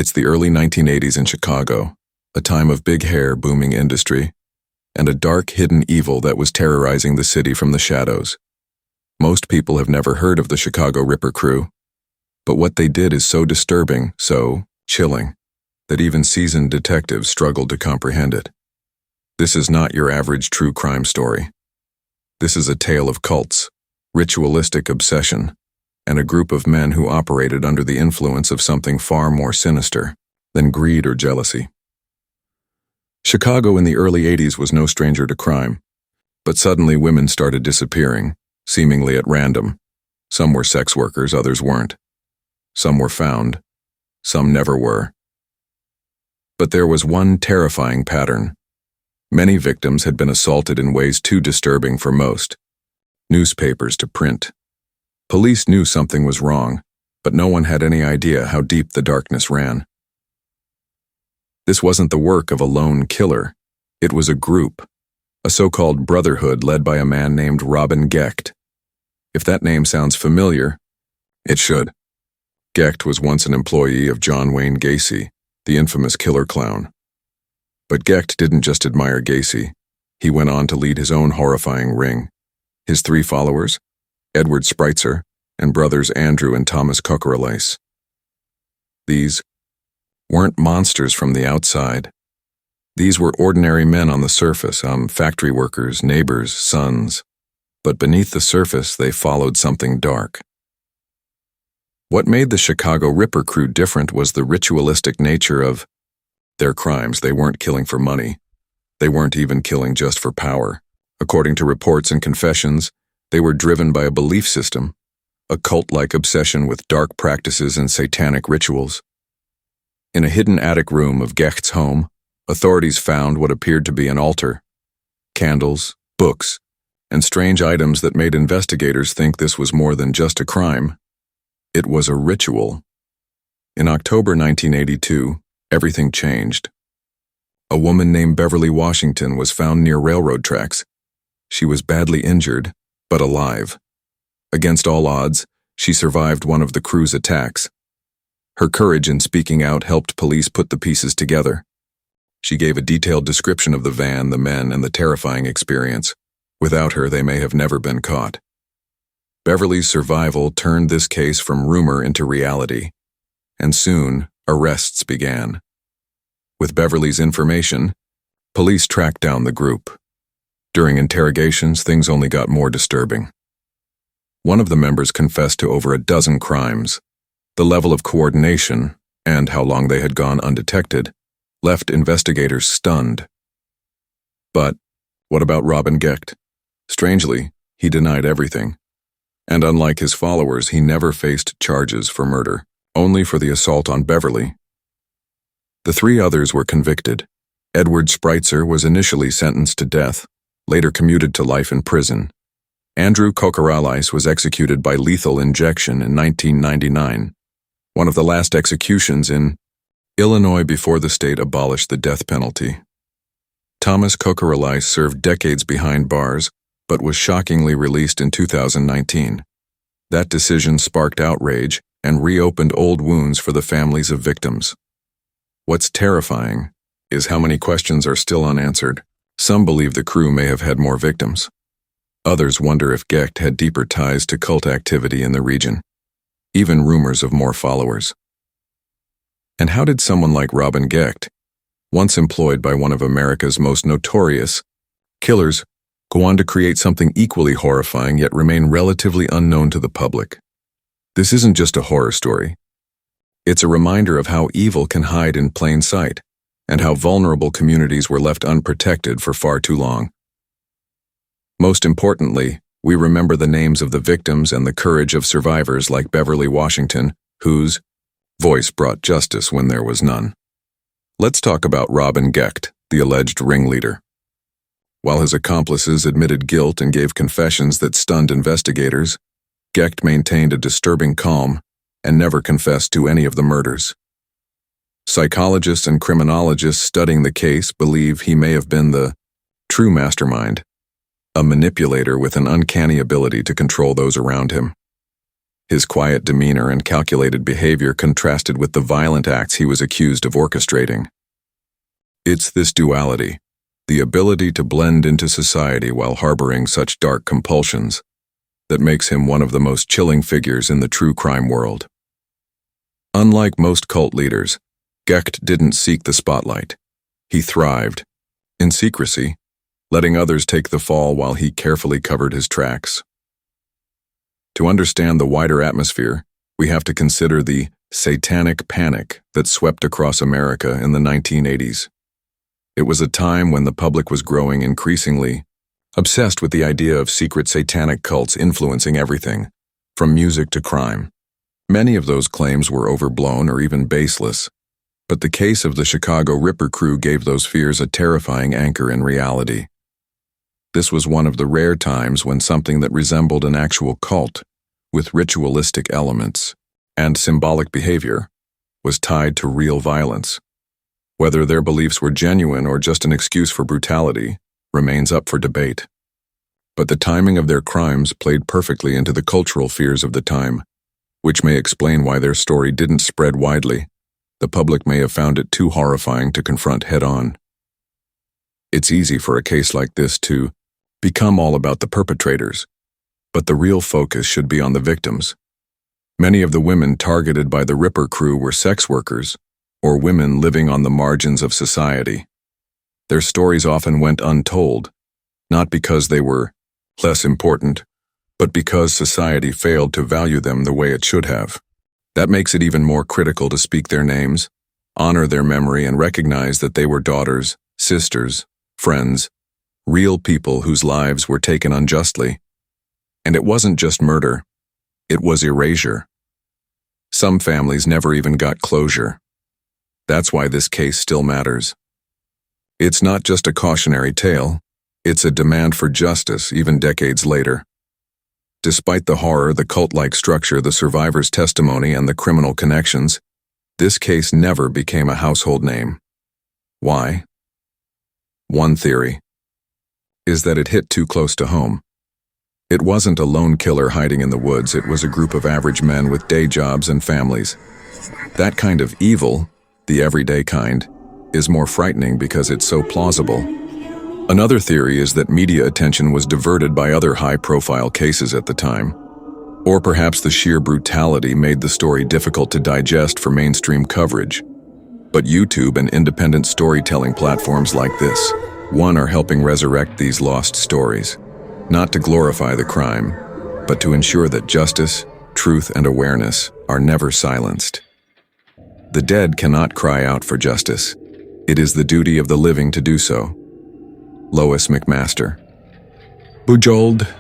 It's the early 1980s in Chicago, a time of big hair booming industry, and a dark hidden evil that was terrorizing the city from the shadows. Most people have never heard of the Chicago Ripper crew, but what they did is so disturbing, so chilling, that even seasoned detectives struggled to comprehend it. This is not your average true crime story. This is a tale of cults, ritualistic obsession, and a group of men who operated under the influence of something far more sinister than greed or jealousy. Chicago in the early 80s was no stranger to crime, but suddenly women started disappearing, seemingly at random. Some were sex workers, others weren't. Some were found, some never were. But there was one terrifying pattern. Many victims had been assaulted in ways too disturbing for most newspapers to print. Police knew something was wrong, but no one had any idea how deep the darkness ran. This wasn't the work of a lone killer. It was a group, a so-called brotherhood led by a man named Robin Gecht. If that name sounds familiar, it should. Gecht was once an employee of John Wayne Gacy, the infamous killer clown. But Gecht didn't just admire Gacy. He went on to lead his own horrifying ring. His three followers, Edward Spreitzer, and brothers Andrew and Thomas Kocherelais. These weren't monsters from the outside. These were ordinary men on the surface, factory workers, neighbors, sons. But beneath the surface, they followed something dark. What made the Chicago Ripper crew different was the ritualistic nature of their crimes. They weren't killing for money. They weren't even killing just for power. According to reports and confessions, they were driven by a belief system, a cult-like obsession with dark practices and satanic rituals. In a hidden attic room of Gecht's home, authorities found what appeared to be an altar, candles, books, and strange items that made investigators think this was more than just a crime. It was a ritual. In October 1982, everything changed. A woman named Beverly Washington was found near railroad tracks. She was badly injured, but alive. Against all odds, she survived one of the crew's attacks. Her courage in speaking out helped police put the pieces together. She gave a detailed description of the van, the men, and the terrifying experience. Without her, they may have never been caught. Beverly's survival turned this case from rumor into reality, and soon, arrests began. With Beverly's information, police tracked down the group. During interrogations, things only got more disturbing. One of the members confessed to over a dozen crimes. The level of coordination, and how long they had gone undetected, left investigators stunned. But what about Robin Gecht? Strangely, he denied everything. And unlike his followers, he never faced charges for murder, only for the assault on Beverly. The three others were convicted. Edward Spreitzer was initially sentenced to death, later commuted to life in prison. Andrew Kocherelais was executed by lethal injection in 1999, one of the last executions in Illinois before the state abolished the death penalty. Thomas Kocherelais served decades behind bars, but was shockingly released in 2019. That decision sparked outrage and reopened old wounds for the families of victims. What's terrifying is how many questions are still unanswered. Some believe the crew may have had more victims. Others wonder if Gecht had deeper ties to cult activity in the region. Even rumors of more followers. And how did someone like Robin Gecht, once employed by one of America's most notorious killers, go on to create something equally horrifying yet remain relatively unknown to the public? This isn't just a horror story. It's a reminder of how evil can hide in plain sight, and how vulnerable communities were left unprotected for far too long. Most importantly, we remember the names of the victims and the courage of survivors like Beverly Washington, whose voice brought justice when there was none. Let's talk about Robin Gecht, the alleged ringleader. While his accomplices admitted guilt and gave confessions that stunned investigators, Gecht maintained a disturbing calm and never confessed to any of the murders. Psychologists and criminologists studying the case believe he may have been the true mastermind, a manipulator with an uncanny ability to control those around him. His quiet demeanor and calculated behavior contrasted with the violent acts he was accused of orchestrating. It's this duality, the ability to blend into society while harboring such dark compulsions, that makes him one of the most chilling figures in the true crime world. Unlike most cult leaders, Gecht didn't seek the spotlight. He thrived in secrecy, letting others take the fall while he carefully covered his tracks. To understand the wider atmosphere, we have to consider the satanic panic that swept across America in the 1980s. It was a time when the public was growing increasingly obsessed with the idea of secret satanic cults influencing everything, from music to crime. Many of those claims were overblown or even baseless, but the case of the Chicago Ripper crew gave those fears a terrifying anchor in reality. This was one of the rare times when something that resembled an actual cult, with ritualistic elements and symbolic behavior, was tied to real violence. Whether their beliefs were genuine or just an excuse for brutality remains up for debate. But the timing of their crimes played perfectly into the cultural fears of the time, which may explain why their story didn't spread widely. The public may have found it too horrifying to confront head-on. It's easy for a case like this to become all about the perpetrators, but the real focus should be on the victims. Many of the women targeted by the Ripper crew were sex workers or women living on the margins of society. Their stories often went untold, not because they were less important, but because society failed to value them the way it should have. That makes it even more critical to speak their names, honor their memory, and recognize that they were daughters, sisters, friends, real people whose lives were taken unjustly. And it wasn't just murder, it was erasure. Some families never even got closure. That's why this case still matters. It's not just a cautionary tale, it's a demand for justice even decades later. Despite the horror, the cult-like structure, the survivors' testimony, and the criminal connections, this case never became a household name. Why? One theory is that it hit too close to home. It wasn't a lone killer hiding in the woods, it was a group of average men with day jobs and families. That kind of evil, the everyday kind, is more frightening because it's so plausible. Another theory is that media attention was diverted by other high-profile cases at the time. Or perhaps the sheer brutality made the story difficult to digest for mainstream coverage. But YouTube and independent storytelling platforms like this one are helping resurrect these lost stories, not to glorify the crime, but to ensure that justice, truth, and awareness are never silenced. The dead cannot cry out for justice. It is the duty of the living to do so. Lois McMaster. Bujold.